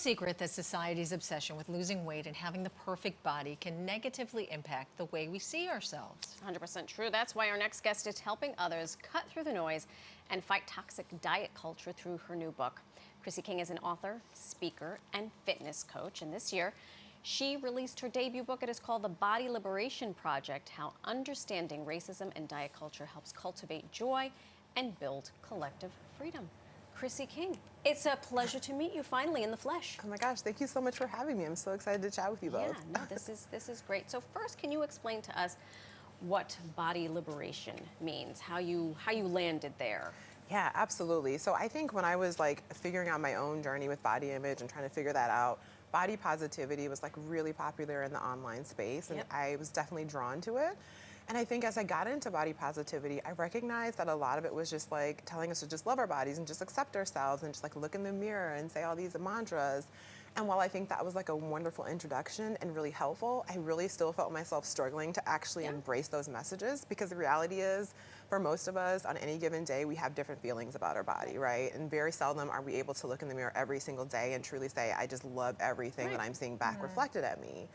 secret that society's obsession with losing weight and having the perfect body can negatively impact the way we see ourselves. 100% true. That's why our next guest is helping others cut through the noise and fight toxic diet culture through her new book. Chrissy King is an author, speaker, and fitness coach. And this year, she released her debut book. It is called The Body Liberation Project: How Understanding Racism and Diet Culture Helps Cultivate Joy and Build Collective Freedom. Chrissy King, it's a pleasure to meet you finally in the flesh. Oh my gosh, thank you so much for having me. I'm so excited to chat with you both. Yeah, no, this is great. So first, can you explain to us what body liberation means, how you landed there? Yeah, absolutely. So I think when I was like figuring out my own journey with body image and trying to figure that out, body positivity was like really popular in the online space, and I was definitely drawn to it. And I think as I got into body positivity, I recognized that a lot of it was just like telling us to just love our bodies and just accept ourselves and just like look in the mirror and say all these mantras. And while I think that was like a wonderful introduction and really helpful, I really still felt myself struggling to actually embrace those messages, because the reality is, for most of us, on any given day, we have different feelings about our body, right? And very seldom are we able to look in the mirror every single day and truly say, I just love everything that I'm seeing back reflected at me.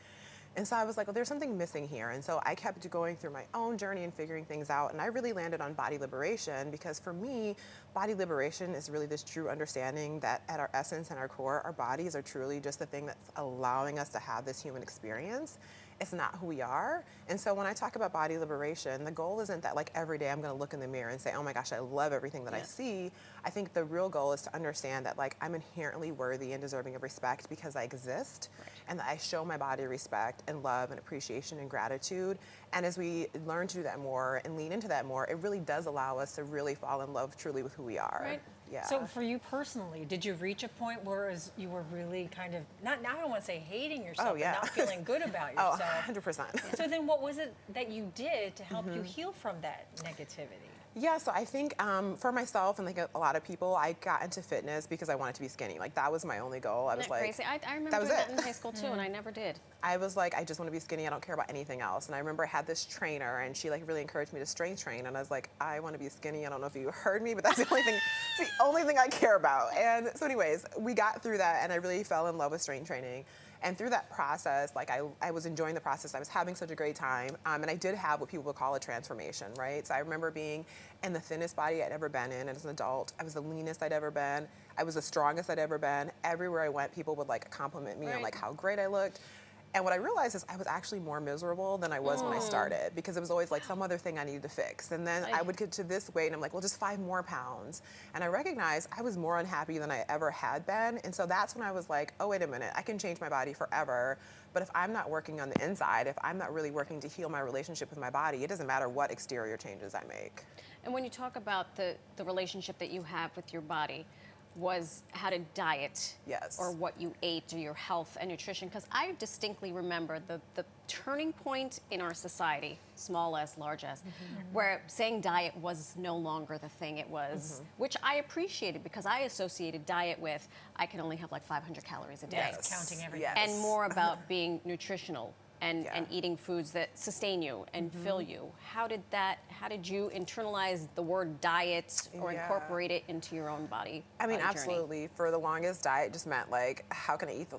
And so I was like, well, there's something missing here. And so I kept going through my own journey and figuring things out. And I really landed on body liberation, because for me, body liberation is really this true understanding that at our essence and our core, our bodies are truly just the thing that's allowing us to have this human experience. It's not who we are. And so when I talk about body liberation, the goal isn't that like every day I'm gonna look in the mirror and say, oh my gosh, I love everything that I see. I think the real goal is to understand that like I'm inherently worthy and deserving of respect because I exist, and that I show my body respect and love and appreciation and gratitude. And as we learn to do that more and lean into that more, it really does allow us to really fall in love truly with who we are. Right. Yeah. So for you personally, did you reach a point where you were really kind of, I don't want to say hating yourself, but not feeling good about yourself? 100%. So then what was it that you did to help you heal from that negativity? Yeah, so I think for myself and like a lot of people, I got into fitness because I wanted to be skinny. Like that was my only goal. I was like, crazy? I remember doing that in high school too, and I never did. I was like, I just want to be skinny. I don't care about anything else. And I remember I had this trainer, and she like really encouraged me to strength train. And I was like, I want to be skinny. I don't know if you heard me, but that's the only thing. It's the only thing I care about. And so, anyways, we got through that, and I really fell in love with strength training. And through that process, like I was enjoying the process. I was having such a great time. And I did have what people would call a transformation, right? So I remember being in the thinnest body I'd ever been in as an adult. I was the leanest I'd ever been. I was the strongest I'd ever been. Everywhere I went, people would like compliment me on like how great I looked. And what I realized is I was actually more miserable than I was when I started, because it was always like some other thing I needed to fix. And then I would get to this weight and I'm like, well, just 5 more pounds. And I recognized I was more unhappy than I ever had been. And so that's when I was like, oh, wait a minute, I can change my body forever. But if I'm not working on the inside, if I'm not really working to heal my relationship with my body, it doesn't matter what exterior changes I make. And when you talk about the relationship that you have with your body, was how to diet or what you ate or your health and nutrition, because I distinctly remember the turning point in our society, small s, large s, where saying diet was no longer the thing it was, which I appreciated, because I associated diet with I can only have like 500 calories a day. Counting everything. And more about being nutritional and eating foods that sustain you and fill you. How did you internalize the word diet or incorporate it into your own body? I mean, absolutely. For the longest, diet just meant like, how can I eat the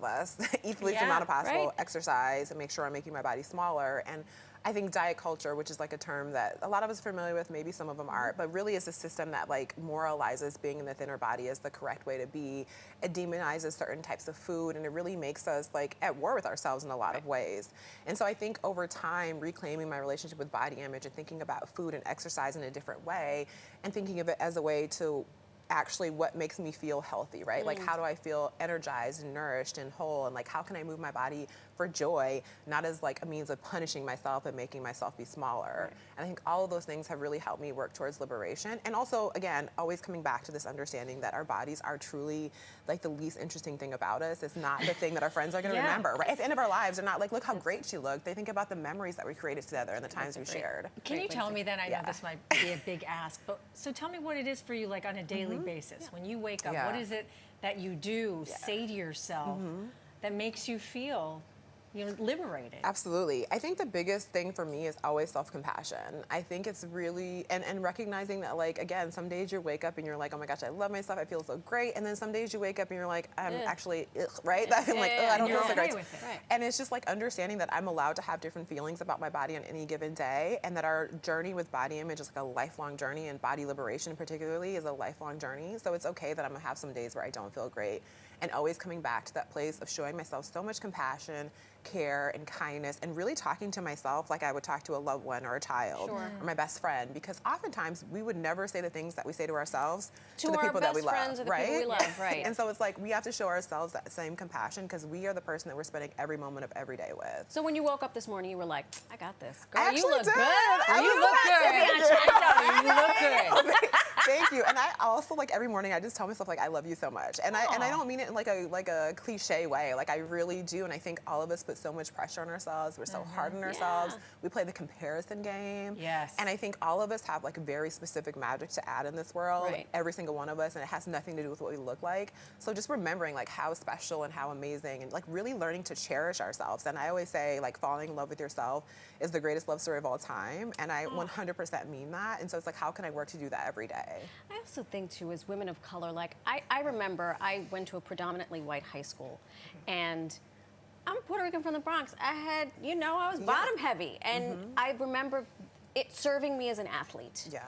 eat the least amount of possible, exercise, and make sure I'm making my body smaller. And I think diet culture, which is like a term that a lot of us are familiar with, maybe some of them aren't, but really is a system that like moralizes being in the thinner body as the correct way to be. It demonizes certain types of food, and it really makes us like at war with ourselves in a lot of ways. And so I think over time, reclaiming my relationship with body image and thinking about food and exercise in a different way, and thinking of it as a way to actually what makes me feel healthy, right? Like, how do I feel energized and nourished and whole? And like, how can I move my body for joy, not as like a means of punishing myself and making myself be smaller? And I think all of those things have really helped me work towards liberation. And also, again, always coming back to this understanding that our bodies are truly like the least interesting thing about us. It's not the thing that our friends are gonna remember, right? At the end of our lives, they're not like, look how great she looked. They think about the memories that we created together and the times we shared. Can you tell me then, I know this might be a big ask, but so tell me what it is for you, like on a daily basis. When you wake up, what is it that you do, say to yourself, that makes you feel liberated. Absolutely. I think the biggest thing for me is always self-compassion. I think it's really, and recognizing that, like, again, some days you wake up and you're like, oh my gosh, I love myself, I feel so great. And then some days you wake up and you're like, I'm actually, right? I'm like, I don't feel so great. With it. Right. And it's just like understanding that I'm allowed to have different feelings about my body on any given day, and that our journey with body image is like a lifelong journey, and body liberation particularly is a lifelong journey. So it's okay that I'm gonna have some days where I don't feel great, and always coming back to that place of showing myself so much compassion, care, and kindness, and really talking to myself like I would talk to a loved one or a child or my best friend, because oftentimes we would never say the things that we say to ourselves to the people that we love, friends or the right? people we love, right. And so it's like we have to show ourselves that same compassion, because we are the person that we're spending every moment of every day with. So when you woke up this morning, you were like, I got this. Girl, I you actually look did. good. You look good. Thank you. And I also, like, every morning I just tell myself, like, I love you so much. And I don't mean it in like a cliche way. Like, I really do. And I think all of us put so much pressure on ourselves. We're so hard on ourselves. We play the comparison game. Yes. And I think all of us have like very specific magic to add in this world. Right. Every single one of us, and it has nothing to do with what we look like. So just remembering like how special and how amazing, and like really learning to cherish ourselves. And I always say, like, falling in love with yourself is the greatest love story of all time. And I 100% mean that. And so it's like, how can I work to do that every day? I also think, too, as women of color, like, I remember I went to a predominantly white high school, and I'm Puerto Rican from the Bronx. I had, I was bottom heavy, and I remember it serving me as an athlete. Yeah.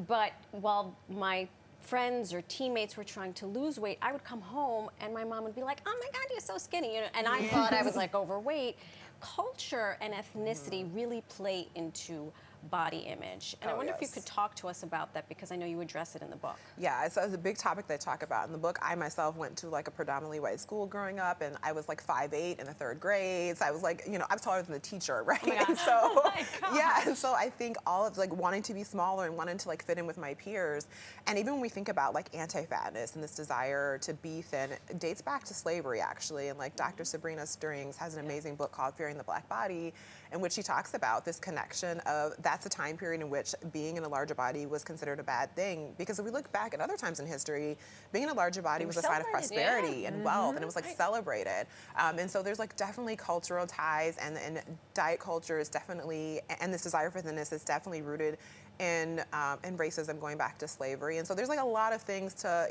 But while my friends or teammates were trying to lose weight, I would come home and my mom would be like, oh my God, you're so skinny. And I thought I was like overweight. Culture and ethnicity really play into body image. And I wonder if you could talk to us about that, because I know you address it in the book. Yeah, it's a big topic that I talk about in the book. I myself went to like a predominantly white school growing up, and I was like 5'8" in the 3rd grade. So I was like, I was taller than the teacher, right? Oh my God. And so, Oh my gosh. yeah, and so I think all of like wanting to be smaller and wanting to like fit in with my peers, and even when we think about like anti-fatness and this desire to be thin, it dates back to slavery actually. And like Dr. Sabrina Strings has an amazing book called Fearing the Black Body, in which she talks about this connection of that's a time period in which being in a larger body was considered a bad thing. Because if we look back at other times in history, being in a larger body was a sign of prosperity and wealth, and it was like celebrated. And so there's like definitely cultural ties, and diet culture is definitely, and this desire for thinness is definitely rooted in racism going back to slavery. And so there's like a lot of things to,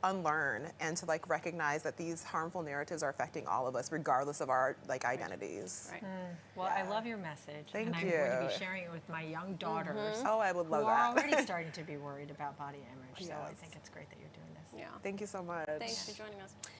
unlearn, and to like recognize that these harmful narratives are affecting all of us regardless of our like identities. Right. Well, I love your message. Thank and I'm you. going to be sharing it with my young daughters. Oh, I would love who are that. already starting to be worried about body image. So I Yes. think it's great that you're doing this. Yeah. Thank you so much. Thanks for joining us.